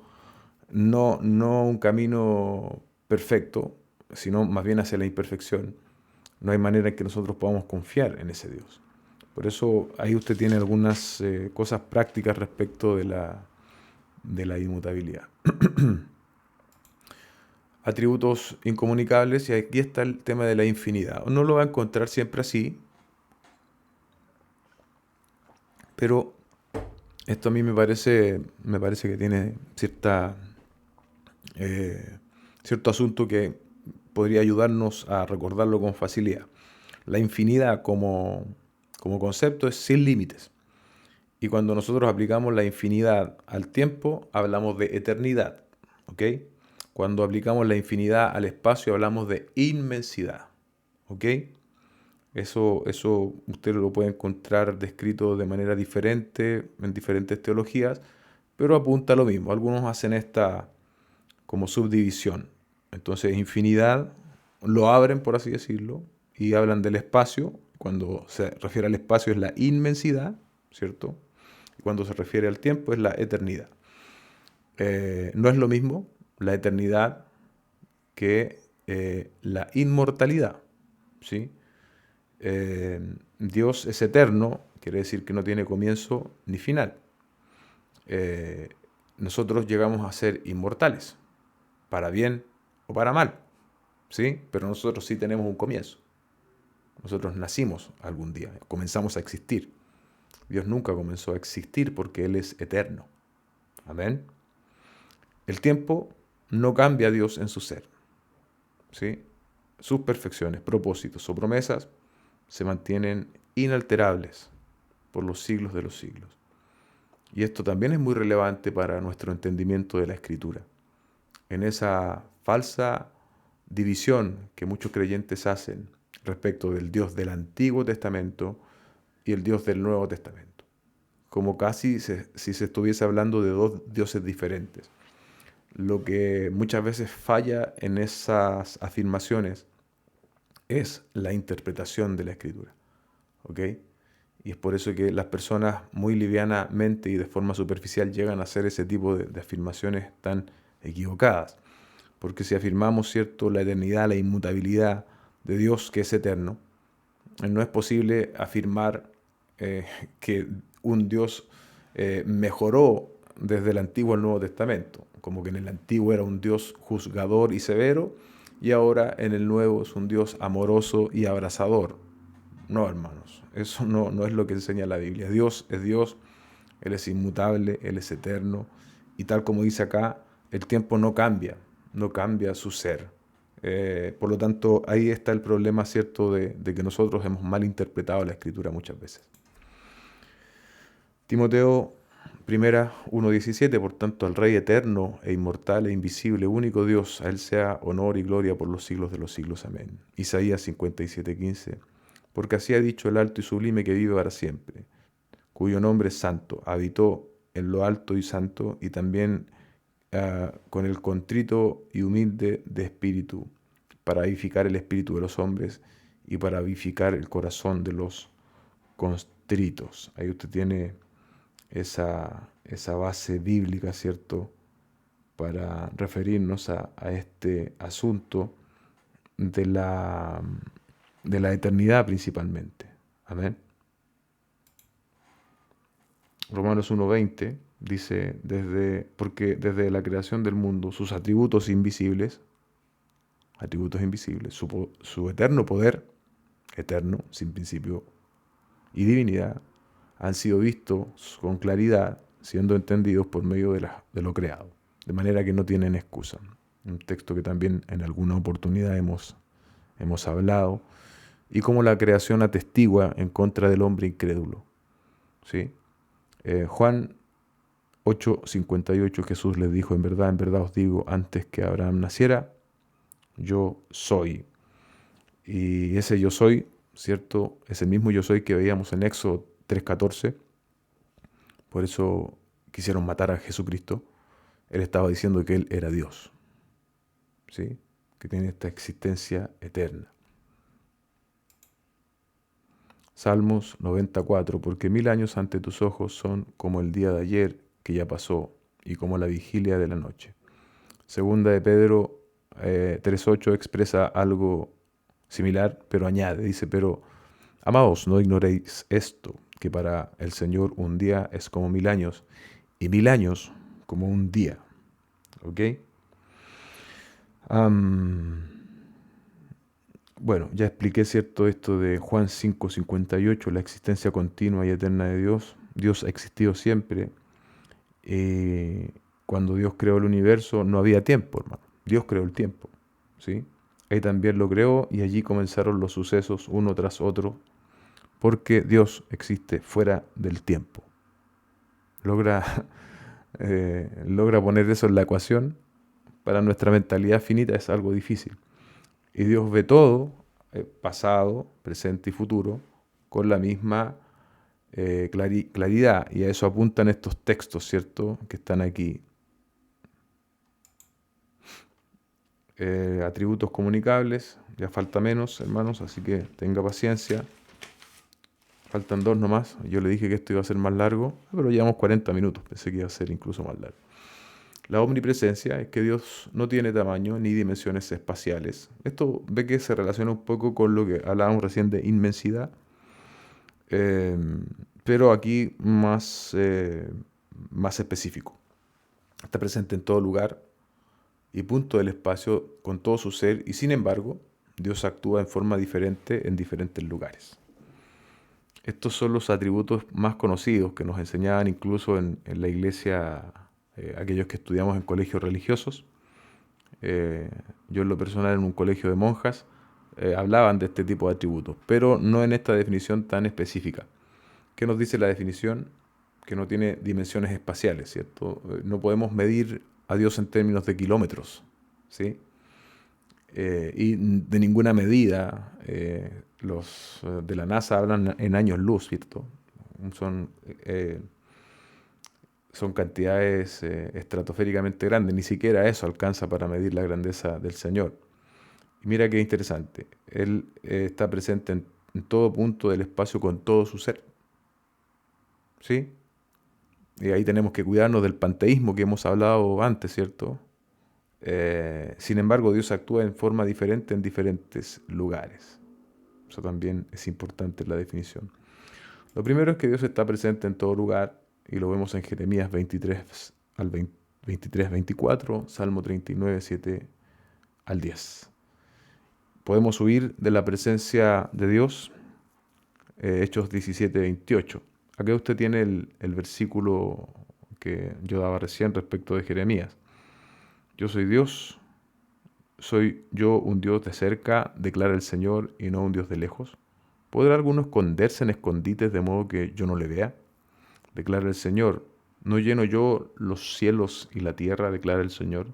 no un camino perfecto, sino más bien hacia la imperfección, no hay manera en que nosotros podamos confiar en ese Dios. Por eso ahí usted tiene algunas cosas prácticas respecto de la inmutabilidad. Atributos incomunicables, y aquí está el tema de la infinidad. No lo va a encontrar siempre así, pero esto a mí me parece que tiene cierto asunto que podría ayudarnos a recordarlo con facilidad. La infinidad como concepto es sin límites. Y cuando nosotros aplicamos la infinidad al tiempo, hablamos de eternidad. ¿Ok? Cuando aplicamos la infinidad al espacio, hablamos de inmensidad. ¿Ok? Eso usted lo puede encontrar descrito de manera diferente en diferentes teologías, pero apunta a lo mismo. Algunos hacen esta como subdivisión. Entonces, infinidad lo abren, por así decirlo, y hablan del espacio. Cuando se refiere al espacio es la inmensidad, ¿cierto? Y cuando se refiere al tiempo es la eternidad. No es lo mismo la eternidad que la inmortalidad, ¿sí? Dios es eterno, quiere decir que no tiene comienzo ni final. Eh, Nosotros llegamos a ser inmortales, para bien o para mal, ¿sí? Pero nosotros sí tenemos un comienzo. Nosotros nacimos algún día, comenzamos a existir. Dios nunca comenzó a existir porque Él es eterno. Amén. El tiempo no cambia a Dios en su ser, ¿sí? Sus perfecciones, propósitos o promesas se mantienen inalterables por los siglos de los siglos. Y esto también es muy relevante para nuestro entendimiento de la Escritura. En esa falsa división que muchos creyentes hacen respecto del Dios del Antiguo Testamento y el Dios del Nuevo Testamento, como casi si se estuviese hablando de dos dioses diferentes. Lo que muchas veces falla en esas afirmaciones es la interpretación de la Escritura, ¿ok? Y es por eso que las personas muy livianamente y de forma superficial llegan a hacer ese tipo de afirmaciones tan equivocadas. Porque si afirmamos, ¿cierto?, la eternidad, la inmutabilidad de Dios que es eterno, no es posible afirmar eh, que un Dios mejoró desde el Antiguo al Nuevo Testamento, como que en el Antiguo era un Dios juzgador y severo, y ahora en el Nuevo es un Dios amoroso y abrazador. No, hermanos, eso no es lo que enseña la Biblia. Dios es Dios, Él es inmutable, Él es eterno, y tal como dice acá, el tiempo no cambia su ser. Por lo tanto, ahí está el problema, ¿cierto?, de que nosotros hemos malinterpretado la Escritura muchas veces. Timoteo primera 1:17, por tanto, al Rey eterno e inmortal e invisible, único Dios, a Él sea honor y gloria por los siglos de los siglos. Amén. Isaías 57:15, porque así ha dicho el alto y sublime que vive para siempre, cuyo nombre es santo, habitó en lo alto y santo, y también con el contrito y humilde de espíritu, para vivificar el espíritu de los hombres y para vivificar el corazón de los constritos. Ahí usted tiene esa base bíblica, ¿cierto?, para referirnos a este asunto de la eternidad principalmente. Amén. Romanos 1:20 dice, porque desde la creación del mundo, sus atributos invisibles, su eterno poder, eterno, sin principio, y divinidad, han sido vistos con claridad, siendo entendidos por medio de lo creado, de manera que no tienen excusa. Un texto que también en alguna oportunidad hemos hablado, y como la creación atestigua en contra del hombre incrédulo. ¿Sí? Juan 8:58, Jesús les dijo, en verdad os digo, antes que Abraham naciera, yo soy. Y ese yo soy, ¿cierto? Es el mismo yo soy que veíamos en Éxodo 3:14. Por eso quisieron matar a Jesucristo. Él estaba diciendo que Él era Dios, ¿sí? Que tiene esta existencia eterna. Salmos 94, porque 1000 años ante tus ojos son como el día de ayer que ya pasó y como la vigilia de la noche. Segunda de Pedro 3:8 expresa algo similar, pero añade, dice, pero amados, no ignoréis esto, que para el Señor un día es como 1000 años y 1000 años como un día. ¿Ok? Bueno, ya expliqué, ¿cierto?, esto de Juan 5:58, la existencia continua y eterna de Dios. Dios ha existido siempre. Cuando Dios creó el universo no había tiempo, hermano. Dios creó el tiempo, ¿sí? Él también lo creó y allí comenzaron los sucesos uno tras otro, porque Dios existe fuera del tiempo. Logra, logra poner eso en la ecuación. Para nuestra mentalidad finita es algo difícil. Y Dios ve todo pasado, presente y futuro, con la misma claridad. Y a eso apuntan estos textos, ¿cierto?, que están aquí. Atributos comunicables, ya falta menos, hermanos, así que tenga paciencia. Faltan 2 nomás. Yo le dije que esto iba a ser más largo, pero llevamos 40 minutos. Pensé que iba a ser incluso más largo. La omnipresencia es que Dios no tiene tamaño ni dimensiones espaciales. Esto ve que se relaciona un poco con lo que hablábamos recién de inmensidad, eh, pero aquí más específico. Está presente en todo lugar y punto del espacio con todo su ser, y sin embargo, Dios actúa en forma diferente en diferentes lugares. Estos son los atributos más conocidos que nos enseñaban incluso en la iglesia, aquellos que estudiamos en colegios religiosos. Yo en lo personal en un colegio de monjas, hablaban de este tipo de atributos, pero no en esta definición tan específica. ¿Qué nos dice la definición? Que no tiene dimensiones espaciales, ¿cierto? No podemos medir a Dios en términos de kilómetros, ¿sí? Y de ninguna medida, los de la NASA hablan en años luz, ¿cierto? Son, eh, son cantidades estratosféricamente grandes, ni siquiera eso alcanza para medir la grandeza del Señor. Y mira qué interesante, Él está presente en todo punto del espacio con todo su ser, ¿sí? Y ahí tenemos que cuidarnos del panteísmo que hemos hablado antes, ¿cierto? Sin embargo, Dios actúa en forma diferente en diferentes lugares. Eso también es importante en la definición. Lo primero es que Dios está presente en todo lugar, y lo vemos en Jeremías 23 al 23, 24, Salmo 39, 7 al 10. Podemos huir de la presencia de Dios, Hechos 17, 28. Acá usted tiene el versículo que yo daba recién respecto de Jeremías. Yo soy Dios, soy yo un Dios de cerca, declara el Señor, y no un Dios de lejos. ¿Podrá alguno esconderse en escondites de modo que yo no le vea? Declara el Señor. ¿No lleno yo los cielos y la tierra? Declara el Señor.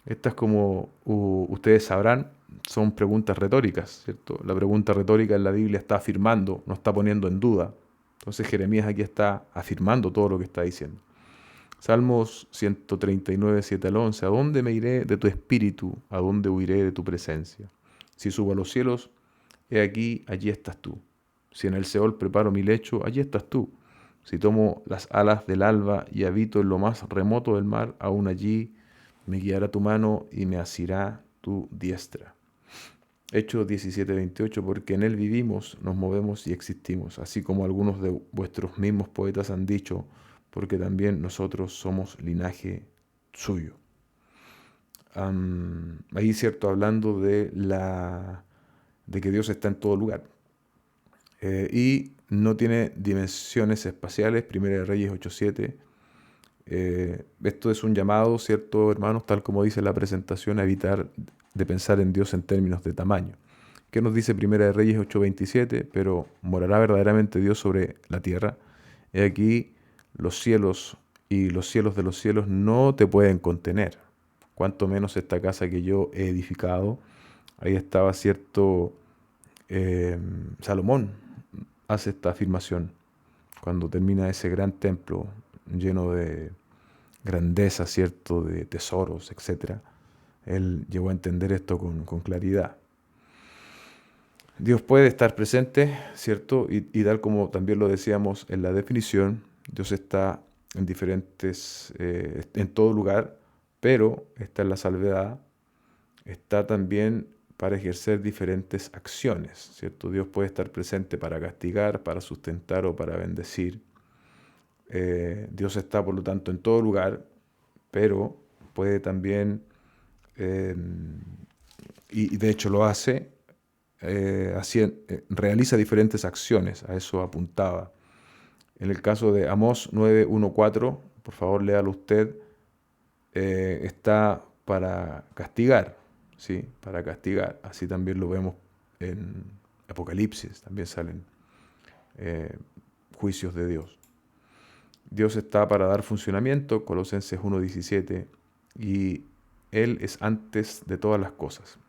Estas, como ustedes sabrán, son preguntas retóricas, ¿cierto? La pregunta retórica en la Biblia está afirmando, no está poniendo en duda. Entonces Jeremías aquí está afirmando todo lo que está diciendo. Salmos 139, 7 al 11. ¿A dónde me iré de tu espíritu? ¿A dónde huiré de tu presencia? Si subo a los cielos, he aquí, allí estás tú. Si en el Seol preparo mi lecho, allí estás tú. Si tomo las alas del alba y habito en lo más remoto del mar, aún allí me guiará tu mano y me asirá tu diestra. Hechos 17, 28, porque en él vivimos, nos movemos y existimos, así como algunos de vuestros mismos poetas han dicho, porque también nosotros somos linaje suyo. Ahí, cierto, hablando de que Dios está en todo lugar. Y no tiene dimensiones espaciales, Primera de Reyes 8:7. Esto es un llamado, cierto, hermanos, tal como dice la presentación, a evitar de pensar en Dios en términos de tamaño. ¿Qué nos dice Primera de Reyes 8:27? Pero morará verdaderamente Dios sobre la tierra. He aquí los cielos y los cielos de los cielos no te pueden contener. Cuanto menos esta casa que yo he edificado. Ahí estaba, cierto, Salomón hace esta afirmación cuando termina ese gran templo lleno de grandeza, cierto, de tesoros, etc. Él llegó a entender esto con claridad. Dios puede estar presente, ¿cierto? Y tal como también lo decíamos en la definición, Dios está en en todo lugar, pero está en la salvedad, está también para ejercer diferentes acciones, ¿cierto? Dios puede estar presente para castigar, para sustentar o para bendecir. Dios está, por lo tanto, en todo lugar, pero puede también, eh, y de hecho lo hace, realiza diferentes acciones, a eso apuntaba. En el caso de Amós 9:1-4, por favor léalo usted, está para castigar, ¿sí? Para castigar. Así también lo vemos en Apocalipsis, también salen juicios de Dios. Dios está para dar funcionamiento, Colosenses 1:17, y Él es antes de todas las cosas.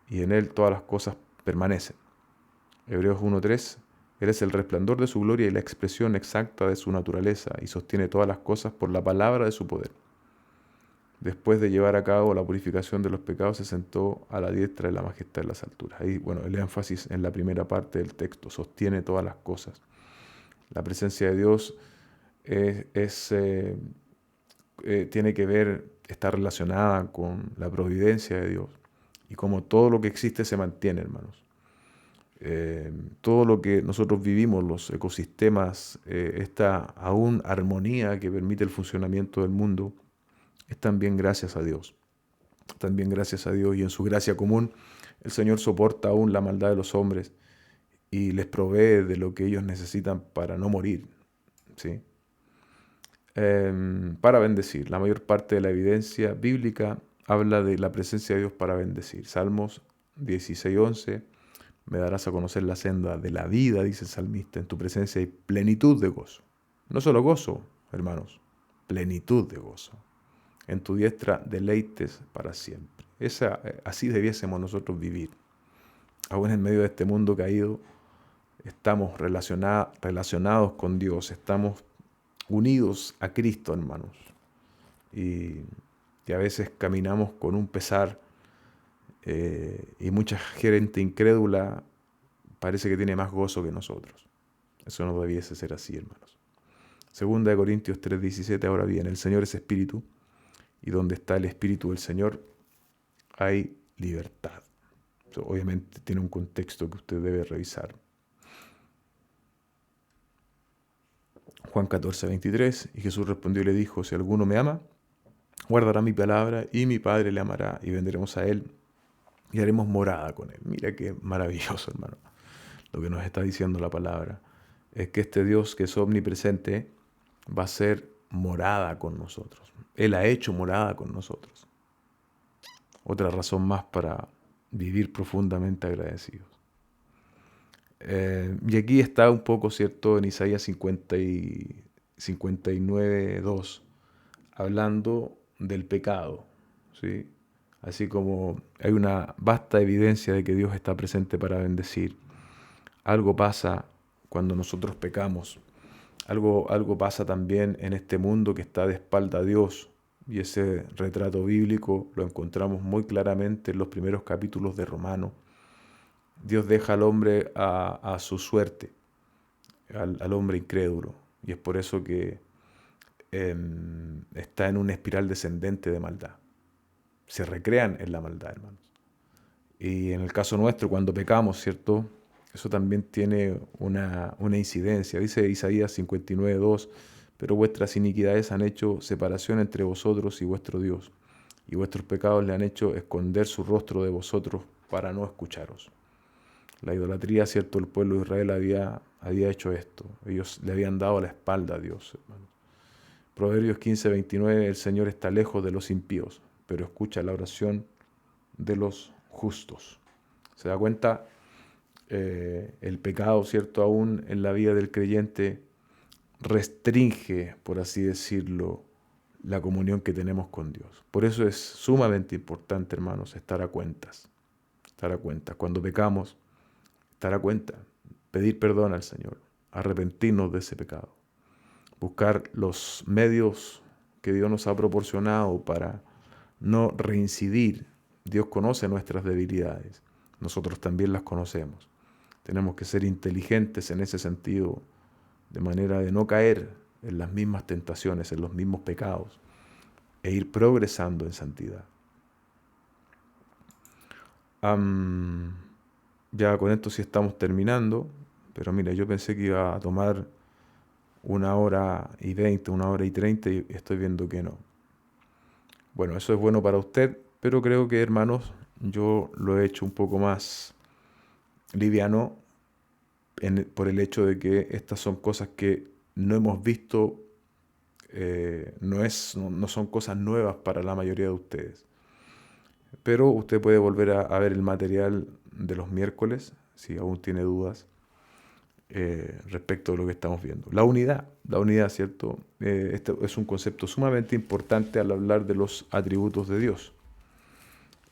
Y en Él todas las cosas permanecen. Hebreos 1:3, Él es el resplandor de su gloria y la expresión exacta de su naturaleza y sostiene todas las cosas por la palabra de su poder. Después de llevar a cabo la purificación de los pecados, se sentó a la diestra de la majestad en las alturas. Ahí, bueno, el énfasis en la primera parte del texto, sostiene todas las cosas. La presencia de Dios tiene que ver, está relacionada con la providencia de Dios y como todo lo que existe se mantiene, hermanos. Todo lo que nosotros vivimos, los ecosistemas, esta aún armonía que permite el funcionamiento del mundo, es también gracias a Dios. También gracias a Dios y en su gracia común, el Señor soporta aún la maldad de los hombres y les provee de lo que ellos necesitan para no morir, ¿sí? Para bendecir. La mayor parte de la evidencia bíblica habla de la presencia de Dios para bendecir. Salmos 16:11, me darás a conocer la senda de la vida, dice el salmista, en tu presencia hay plenitud de gozo. No solo gozo, hermanos, plenitud de gozo. En tu diestra deleites para siempre. Así debiésemos nosotros vivir. Aún en medio de este mundo caído, estamos relacionados con Dios, estamos unidos a Cristo, hermanos. Y a veces caminamos con un pesar y mucha gente incrédula parece que tiene más gozo que nosotros. Eso no debiese ser así, hermanos. Segunda de Corintios 3:17, ahora bien, el Señor es Espíritu, y donde está el Espíritu del Señor hay libertad. Eso obviamente tiene un contexto que usted debe revisar. Juan 14:23, y Jesús respondió y le dijo, si alguno me ama, guardará mi palabra y mi Padre le amará y vendremos a él y haremos morada con él. Mira qué maravilloso, hermano. Lo que nos está diciendo la palabra es que este Dios que es omnipresente va a ser morada con nosotros. Él ha hecho morada con nosotros. Otra razón más para vivir profundamente agradecidos. Y aquí está un poco, ¿cierto?, en Isaías 59:2, hablando del pecado, ¿sí? Así como hay una vasta evidencia de que Dios está presente para bendecir, algo pasa cuando nosotros pecamos. Algo pasa también en este mundo que está de espalda a Dios. Y ese retrato bíblico lo encontramos muy claramente en los primeros capítulos de Romanos. Dios deja al hombre a su suerte, al hombre incrédulo. Y es por eso que está en una espiral descendente de maldad. Se recrean en la maldad, hermanos. Y en el caso nuestro, cuando pecamos, ¿cierto? Eso también tiene una incidencia. Dice Isaías 59:2, pero vuestras iniquidades han hecho separación entre vosotros y vuestro Dios, y vuestros pecados le han hecho esconder su rostro de vosotros para no escucharos. La idolatría, ¿cierto? El pueblo de Israel había hecho esto. Ellos le habían dado la espalda a Dios, hermanos. Proverbios 15:29, el Señor está lejos de los impíos, pero escucha la oración de los justos. ¿Se da cuenta? El pecado, ¿cierto?, aún en la vida del creyente restringe, por así decirlo, la comunión que tenemos con Dios. Por eso es sumamente importante, hermanos, estar a cuentas. Estar a cuentas. Cuando pecamos, estar a cuenta, pedir perdón al Señor, arrepentirnos de ese pecado, buscar los medios que Dios nos ha proporcionado para no reincidir. Dios conoce nuestras debilidades, nosotros también las conocemos. Tenemos que ser inteligentes en ese sentido, de manera de no caer en las mismas tentaciones, en los mismos pecados, e ir progresando en santidad. Ya con esto sí estamos terminando, pero mira, yo pensé que iba a tomar 1:20, 1:30 y estoy viendo que no. Bueno, eso es bueno para usted, pero creo que, hermanos, yo lo he hecho un poco más liviano por el hecho de que estas son cosas que no hemos visto, no son cosas nuevas para la mayoría de ustedes. Pero usted puede volver a ver el material de los miércoles, si aún tiene dudas respecto de lo que estamos viendo. La unidad, ¿cierto? Este es un concepto sumamente importante al hablar de los atributos de Dios.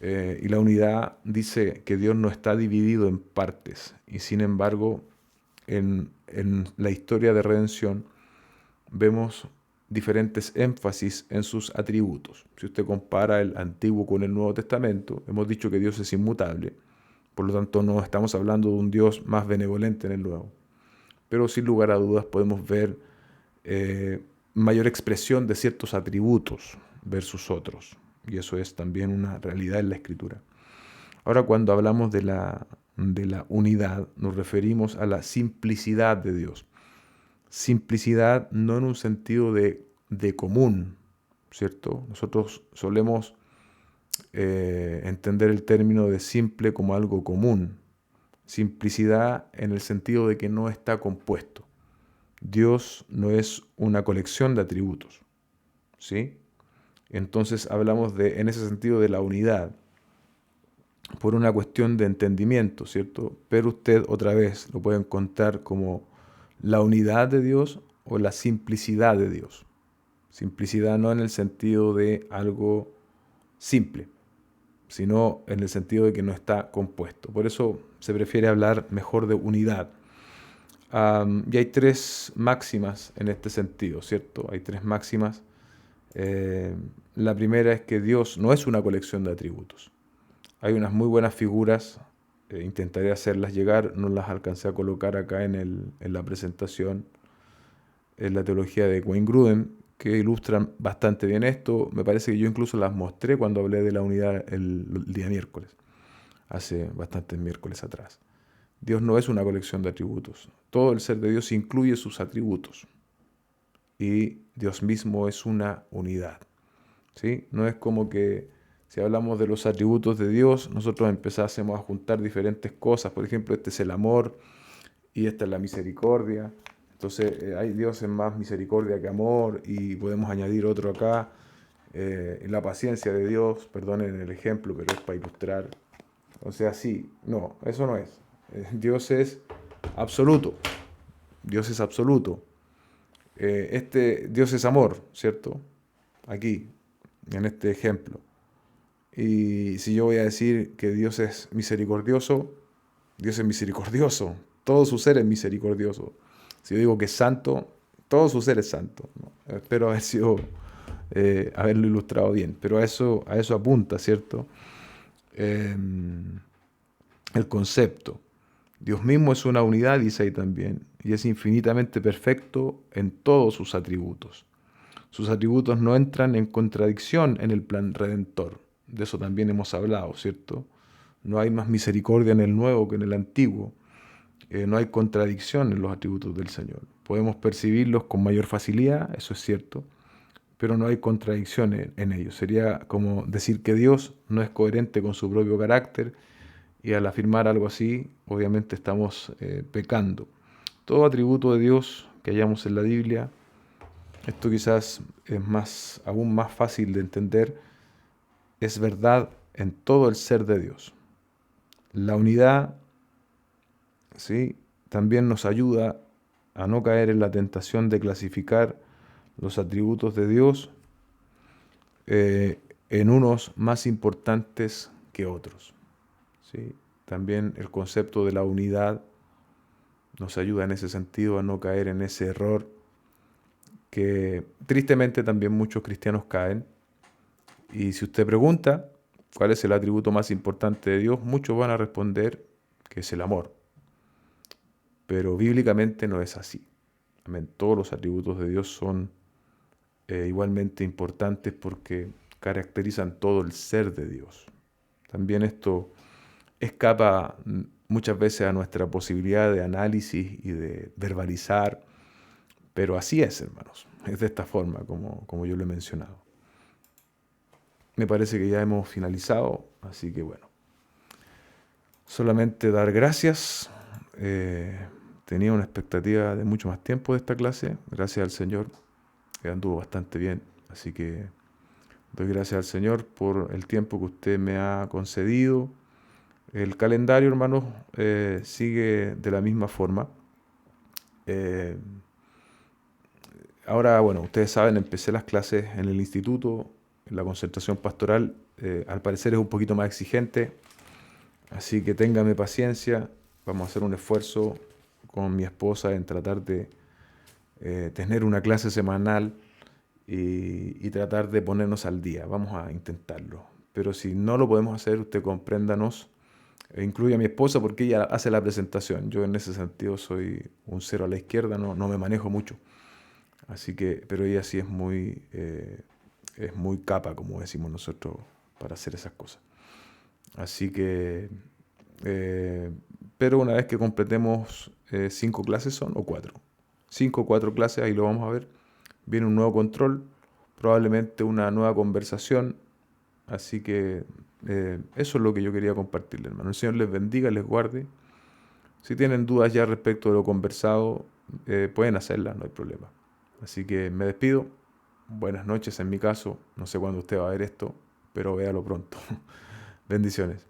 Y la unidad dice que Dios no está dividido en partes. Y sin embargo, en la historia de redención vemos diferentes énfasis en sus atributos. Si usted compara el Antiguo con el Nuevo Testamento, hemos dicho que Dios es inmutable. Por lo tanto, no estamos hablando de un Dios más benevolente en el Nuevo. Pero sin lugar a dudas podemos ver eh, mayor expresión de ciertos atributos versus otros. Y eso es también una realidad en la Escritura. Ahora, cuando hablamos de la unidad, nos referimos a la simplicidad de Dios. Simplicidad no en un sentido de común, ¿cierto? Nosotros solemos entender el término de simple como algo común. Simplicidad en el sentido de que no está compuesto. Dios no es una colección de atributos, ¿sí? Entonces hablamos en ese sentido de la unidad, por una cuestión de entendimiento, ¿cierto? Pero usted otra vez lo puede encontrar como la unidad de Dios o la simplicidad de Dios. Simplicidad no en el sentido de algo simple, sino en el sentido de que no está compuesto. Por eso se prefiere hablar mejor de unidad. Y hay tres máximas en este sentido, ¿cierto? Hay tres máximas. La primera es que Dios no es una colección de atributos. Hay unas muy buenas figuras, intentaré hacerlas llegar, no las alcancé a colocar acá en la presentación, en la teología de Wayne Grudem, que ilustran bastante bien esto. Me parece que yo incluso las mostré cuando hablé de la unidad el día miércoles, hace bastantes miércoles atrás. Dios no es una colección de atributos. Todo el ser de Dios incluye sus atributos. Y Dios mismo es una unidad, ¿sí? No es como que si hablamos de los atributos de Dios, nosotros empezásemos a juntar diferentes cosas. Por ejemplo, este es el amor y esta es la misericordia. Entonces, Dios es más misericordia que amor y podemos añadir otro acá. La paciencia de Dios, perdonen el ejemplo, pero es para ilustrar. O sea, sí, no, eso no es. Dios es absoluto. Dios es absoluto. Dios es amor, ¿cierto? Aquí, en este ejemplo. Y si yo voy a decir que Dios es misericordioso, Dios es misericordioso. Todo su ser es misericordioso. Si yo digo que es santo, todo su ser es santo, ¿no? Espero haberlo ilustrado bien, pero a eso apunta, ¿cierto? Eh, el concepto. Dios mismo es una unidad, dice ahí también, y es infinitamente perfecto en todos sus atributos. Sus atributos no entran en contradicción en el plan redentor. De eso también hemos hablado, ¿cierto? No hay más misericordia en el nuevo que en el antiguo. No hay contradicción en los atributos del Señor. Podemos percibirlos con mayor facilidad, eso es cierto, pero no hay contradicción en ellos. Sería como decir que Dios no es coherente con su propio carácter y al afirmar algo así, obviamente estamos pecando. Todo atributo de Dios que hallamos en la Biblia, esto quizás es aún más fácil de entender, es verdad en todo el ser de Dios. La unidad, ¿sí?, también nos ayuda a no caer en la tentación de clasificar los atributos de Dios en unos más importantes que otros, ¿sí? También el concepto de la unidad nos ayuda en ese sentido a no caer en ese error que tristemente también muchos cristianos caen. Y si usted pregunta cuál es el atributo más importante de Dios, muchos van a responder que es el amor. Pero bíblicamente no es así. Amén. Todos los atributos de Dios son igualmente importantes porque caracterizan todo el ser de Dios. También esto escapa muchas veces a nuestra posibilidad de análisis y de verbalizar, pero así es, hermanos. Es de esta forma como yo lo he mencionado. Me parece que ya hemos finalizado, así que bueno. Solamente dar gracias. Tenía una expectativa de mucho más tiempo de esta clase. Gracias al Señor, que anduvo bastante bien. Así que doy gracias al Señor por el tiempo que usted me ha concedido. El calendario, hermanos, sigue de la misma forma. Ahora, bueno, ustedes saben, empecé las clases en el instituto, en la concentración pastoral, al parecer es un poquito más exigente, así que téngame paciencia. Vamos a hacer un esfuerzo con mi esposa en tratar de tener una clase semanal y tratar de ponernos al día. Vamos a intentarlo. Pero si no lo podemos hacer, usted compréndanos. E incluye a mi esposa porque ella hace la presentación. Yo en ese sentido soy un cero a la izquierda, no me manejo mucho. Así que, pero ella sí es muy capa, como decimos nosotros, para hacer esas cosas. Así que, eh, pero una vez que completemos 5 clases son, o 4. 5 o 4 clases, ahí lo vamos a ver. Viene un nuevo control, probablemente una nueva conversación. Así que eso es lo que yo quería compartirles, hermano. El Señor les bendiga, les guarde. Si tienen dudas ya respecto de lo conversado, pueden hacerlas, no hay problema. Así que me despido. Buenas noches en mi caso. No sé cuándo usted va a ver esto, pero véalo pronto. Bendiciones.